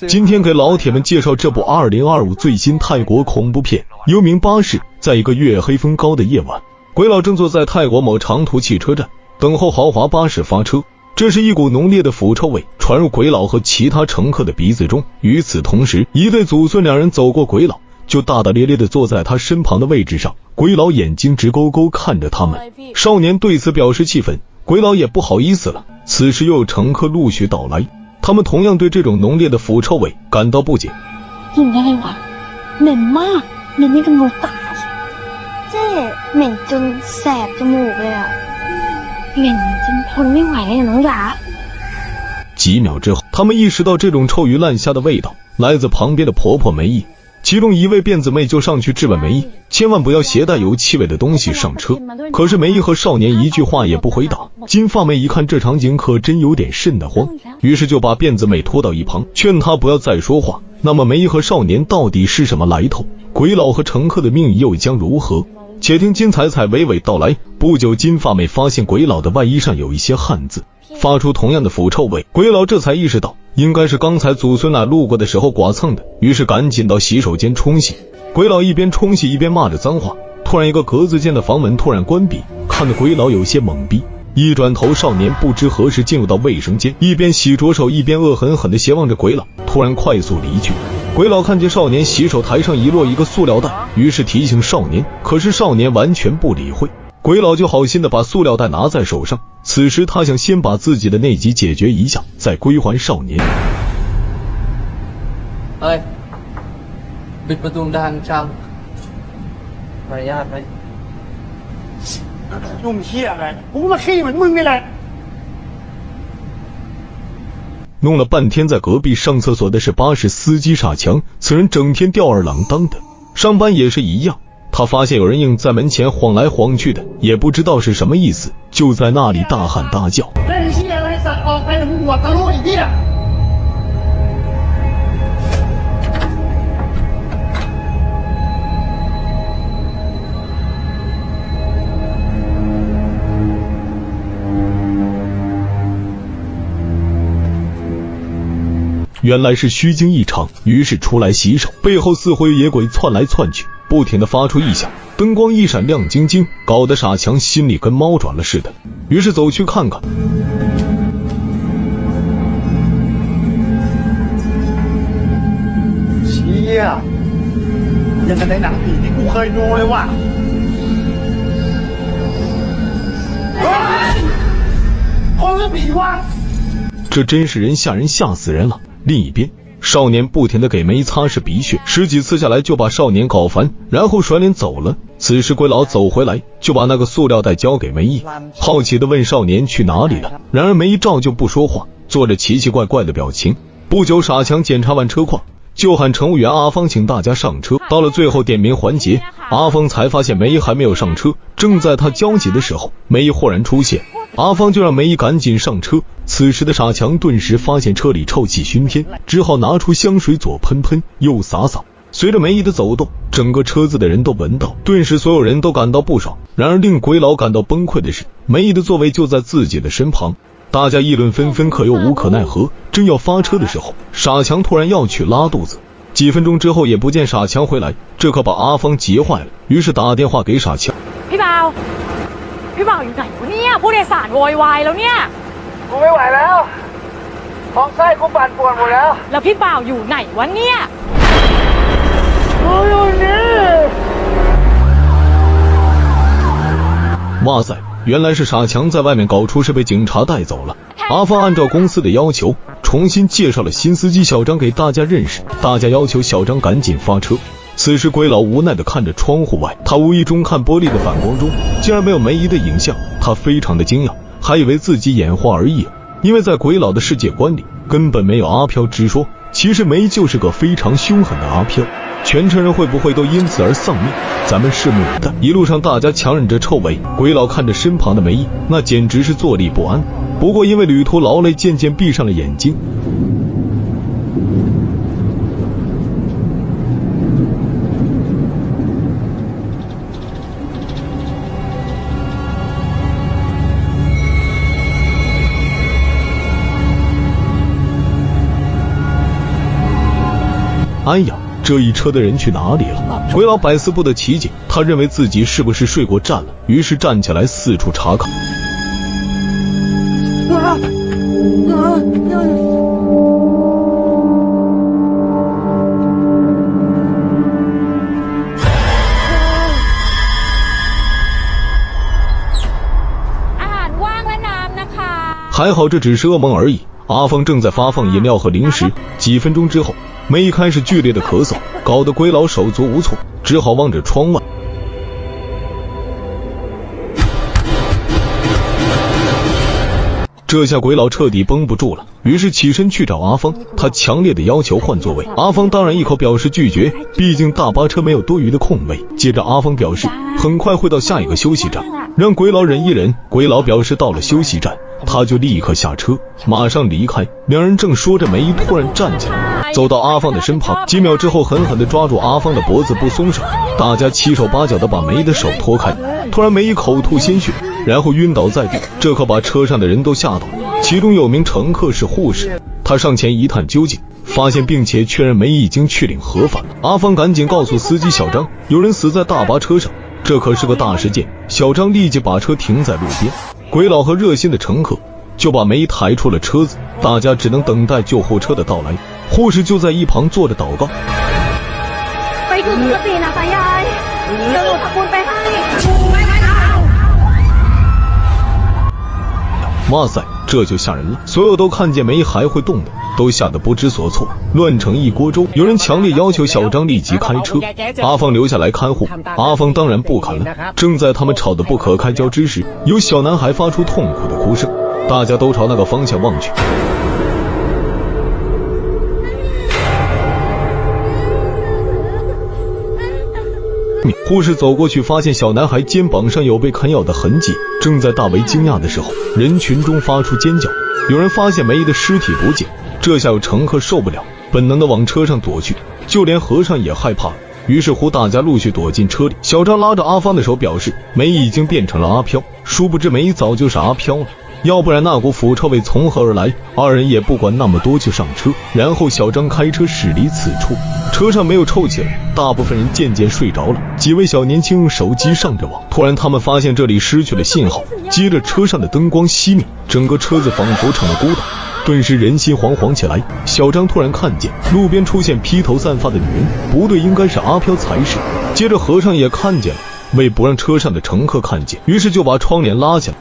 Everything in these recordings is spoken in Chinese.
今天给老铁们介绍这部2025最新泰国恐怖片，幽冥巴士。在一个月黑风高的夜晚，鬼佬正坐在泰国某长途汽车站等候豪华巴士发车。这时一股浓烈的腐臭味传入鬼佬和其他乘客的鼻子中。与此同时，一对祖孙两人走过鬼佬，就大大咧咧地坐在他身旁的位置上。鬼佬眼睛直勾勾看着他们。少年对此表示气愤，鬼佬也不好意思了。此时又有乘客陆续到来，他们同样对这种浓烈的腐臭味感到不解。กลิ่นอะไรวะเหม็นมากเหม็นนี่กับหนูตายเจ๊เหม็นจนแสบจมูกเลยอะเหม็นจนทนไม่ไหวเลยน้องหยา。几秒之后，他们意识到这种臭鱼烂虾的味道来自旁边的婆婆梅姨，其中一位辫子妹就上去质问梅姨，千万不要携带有气味的东西上车。可是梅姨和少年一句话也不回答。金发妹一看这场景可真有点瘆得慌，于是就把辫子妹拖到一旁，劝她不要再说话。那么梅姨和少年到底是什么来头？鬼佬和乘客的命运又将如何？且听金彩彩娓娓道来。不久，金发妹发现鬼佬的外衣上有一些汗渍，发出同样的腐臭味。鬼佬这才意识到应该是刚才祖孙俩路过的时候剐蹭的，于是赶紧到洗手间冲洗。鬼佬一边冲洗一边骂着脏话。突然一个格子间的房门突然关闭，看得鬼佬有些懵逼。一转头，少年不知何时进入到卫生间，一边洗着手一边恶狠狠地斜望着鬼佬，突然快速离去。鬼佬看见少年洗手台上遗落一个塑料袋，于是提醒少年，可是少年完全不理会。鬼佬就好心的把塑料袋拿在手上，此时他想先把自己的内急解决一下，再归还少年。哎，ปิดประตูดังจังมารยาทไหมยุ่งเหี้ยอะไรกูก็มาขี้เหมือนมึงนี่แหละ。弄了半天在隔壁上厕所的是巴士司机傻强，此人整天吊儿郎当的，上班也是一样。他发现有人硬在门前晃来晃去的，也不知道是什么意思，就在那里大喊大叫。原来是虚惊一场，于是出来洗手，背后似乎有野鬼窜来窜去，不停地发出异响，灯光一闪亮晶晶，搞得傻强心里跟猫转了似的，于是走去看看。เชี่ยยังกับในหนังผีที่กูเคยดูเลยว่ะคนละผีวะ这真是人吓人，吓死人了。另一边，少年不停地给梅擦拭鼻血，十几次下来就把少年搞烦，然后甩脸走了。此时鬼佬走回来，就把那个塑料袋交给梅姨，好奇地问少年去哪里了。然而梅姨照旧不说话，做着奇奇怪怪的表情。不久，傻强检查完车况，就喊乘务员阿芳请大家上车。到了最后点名环节，阿芳才发现梅姨还没有上车。正在他焦急的时候，梅姨忽然出现，阿芳就让梅姨赶紧上车。此时的傻强顿时发现车里臭气熏天，只好拿出香水左喷喷右洒洒。随着梅姨的走动，整个车子的人都闻到，顿时所有人都感到不爽。然而令鬼佬感到崩溃的是，梅姨的座位就在自己的身旁，大家议论纷纷，可又无可奈何。正要发车的时候，傻强突然要去拉肚子，几分钟之后也不见傻强回来，这可把阿芳急坏了，于是打电话给傻强。พี่บ่าวพี่บ่าวอยู่ไหนวะเนี่ยผู้โดยสารโวยวายแล้วเนี่ยกูไม่ไหวแล้วท้องไส้กูปั่นป่วนหมดแล้วแล้วพี่บ่าวอยู่ไหนวะเนี่ยกูอยู่นี่哇塞，原来是傻强在外面搞出事被警察带走了。阿芳按照公司的要求重新介绍了新司机小张给大家认识，大家要求小张赶紧发车。此时鬼佬无奈地看着窗户外，他无意中看玻璃的反光中竟然没有梅姨的影像，他非常的惊讶，还以为自己眼花而已，因为在鬼佬的世界观里根本没有阿飘之说，其实梅就是个非常凶狠的阿飘，全车人会不会都因此而丧命，咱们拭目以待。一路上大家强忍着臭味，鬼佬看着身旁的梅姨，那简直是坐立不安。不过因为旅途劳累，渐渐闭上了眼睛。哎呀，这一车的人去哪里了？鬼佬百思不得其解，他认为自己是不是睡过站了，于是站起来四处查看。还好这只是噩梦而已。阿芳正在发放饮料和零食，几分钟之后，梅开始剧烈的咳嗽，搞得鬼佬手足无措，只好望着窗外。这下鬼佬彻底绷不住了，于是起身去找阿芳，他强烈的要求换座位。阿芳当然一口表示拒绝，毕竟大巴车没有多余的空位。接着阿芳表示很快会到下一个休息站，让鬼佬忍一忍。鬼佬表示到了休息站，他就立刻下车，马上离开。两人正说着，梅姨突然站起来，走到阿芳的身旁，几秒之后狠狠地抓住阿芳的脖子不松手。大家七手八脚地把梅姨的手拖开，突然梅姨口吐鲜血，然后晕倒在地，这可把车上的人都吓到了。其中有名乘客是护士，他上前一探究竟，发现并且确认梅姨已经去领盒饭了。阿芳赶紧告诉司机小张，有人死在大巴车上，这可是个大事件。小张立即把车停在路边，鬼佬和热心的乘客就把梅姨抬出了车子，大家只能等待救护车的到来。护士就在一旁坐着祷告。哇塞，这就吓人了！所有都看见梅姨还会动的，都吓得不知所措，乱成一锅粥。有人强烈要求小张立即开车，阿芳留下来看护。阿芳当然不肯了。正在他们吵得不可开交之时，有小男孩发出痛苦的哭声，大家都朝那个方向望去。护士走过去，发现小男孩肩膀上有被啃咬的痕迹。正在大为惊讶的时候，人群中发出尖叫，有人发现梅姨的尸体不见。这下有乘客受不了，本能的往车上躲去，就连和尚也害怕了。于是乎大家陆续躲进车里。小张拉着阿芳的手表示梅姨已经变成了阿飘，殊不知梅姨早就是阿飘了，要不然那股腐臭味从何而来？二人也不管那么多就上车，然后小张开车驶离此处。车上没有臭气了，大部分人渐渐睡着了。几位小年轻用手机上着网，突然他们发现这里失去了信号，接着车上的灯光熄灭，整个车子仿佛成了孤岛，顿时人心惶惶起来。小张突然看见路边出现披头散发的女人，不对，应该是阿飘才是。接着和尚也看见了，为不让车上的乘客看见，于是就把窗帘拉起来。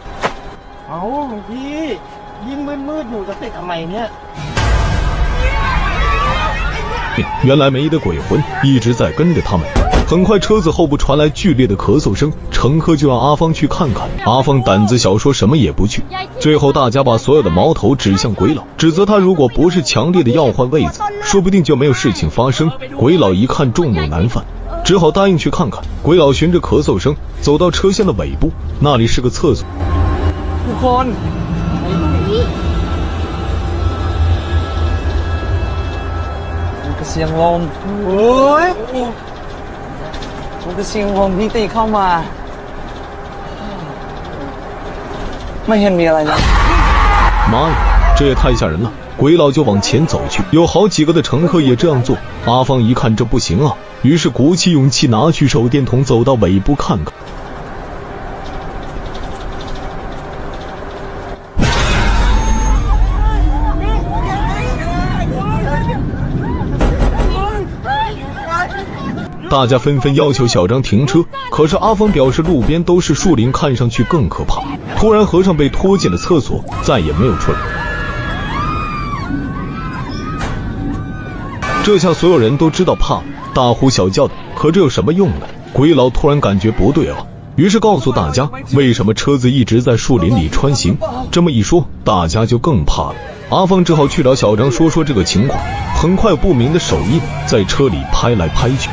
原来梅姨的鬼魂一直在跟着他们。很快车子后部传来剧烈的咳嗽声，乘客就让阿芳去看看。阿芳胆子小，说什么也不去。最后大家把所有的矛头指向鬼佬，指责他如果不是强烈的要换位子，说不定就没有事情发生。鬼佬一看众怒难犯，只好答应去看看。鬼佬循着咳嗽声走到车厢的尾部，那里是个厕所。เสียงลมโอ้ยมันเป็นเสียงลมที่ตีเข้ามาไม่เห็นมีอะไรนะ妈呀，这也太吓人了！鬼佬就往前走去，有好几个的乘客也这样做。阿芳一看这不行啊，于是鼓起勇气拿去手电筒，走到尾部看看。大家纷纷要求小张停车，可是阿芳表示路边都是树林，看上去更可怕。突然和尚被拖进了厕所，再也没有出来。这下所有人都知道怕了，大呼小叫的，可这有什么用呢？鬼佬突然感觉不对了，于是告诉大家为什么车子一直在树林里穿行。这么一说，大家就更怕了。阿芳只好去找小张说这个情况。很快有不明的手印在车里拍来拍去。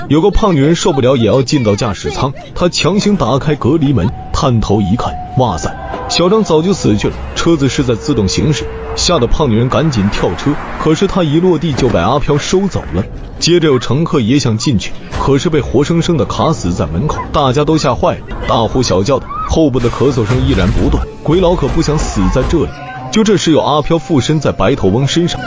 有个胖女人受不了也要进到驾驶舱，她强行打开隔离门，探头一看，哇塞，小张早就死去了，车子是在自动行驶。吓得胖女人赶紧跳车，可是她一落地就被阿飘收走了。接着有乘客也想进去，可是被活生生的卡死在门口，大家都吓坏了，大呼小叫的。后部的咳嗽声依然不断。鬼佬可不想死在这里。就这时有阿飘附身在白头翁身上。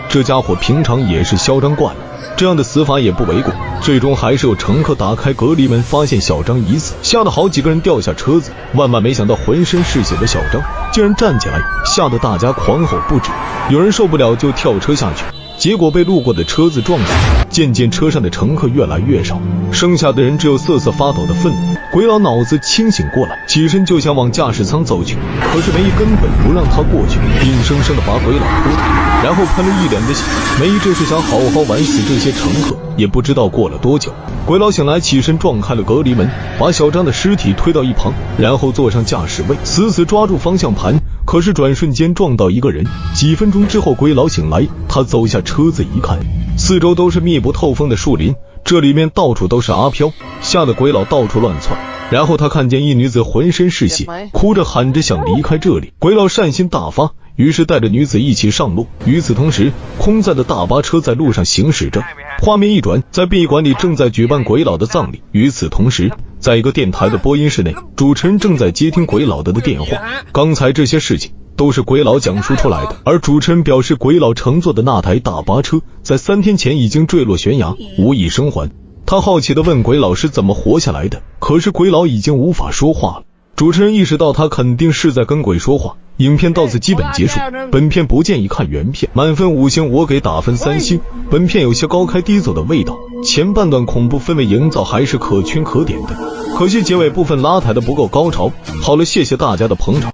这家伙平常也是嚣张惯了，这样的死法也不为过。最终还是有乘客打开隔离门，发现小张已死，吓得好几个人掉下车子。万万没想到，浑身是血的小张竟然站起来，吓得大家狂吼不止。有人受不了就跳车下去，结果被路过的车子撞死。渐渐车上的乘客越来越少，剩下的人只有瑟瑟发抖的愤怒。鬼佬脑子清醒过来，起身就想往驾驶舱走去，可是梅姨根本不让他过去，硬生生的把鬼佬拖住，然后喷了一脸的血。梅姨这是想好好玩死这些乘客。也不知道过了多久，鬼佬醒来，起身撞开了隔离门，把小张的尸体推到一旁，然后坐上驾驶位，死死抓住方向盘。可是转瞬间撞到一个人。几分钟之后，鬼佬醒来，他走下车子一看，四周都是密不透风的树林，这里面到处都是阿飘，吓得鬼佬到处乱窜。然后他看见一女子浑身是血，哭着喊着想离开这里。鬼佬善心大发，于是带着女子一起上路。与此同时，空载的大巴车在路上行驶着。画面一转，在闭馆里正在举办鬼佬的葬礼。与此同时，在一个电台的播音室内，主持人正在接听鬼佬的电话。刚才这些事情都是鬼佬讲述出来的，而主持人表示，鬼佬乘坐的那台大巴车在3天前已经坠落悬崖，无一生还。他好奇地问鬼佬是怎么活下来的，可是鬼佬已经无法说话了。主持人意识到他肯定是在跟鬼说话。影片到此基本结束，本片不建议看原片，满分5星我给打分3星。本片有些高开低走的味道，前半段恐怖氛围营造还是可圈可点的，可惜结尾部分拉抬的不够高潮。好了，谢谢大家的捧场。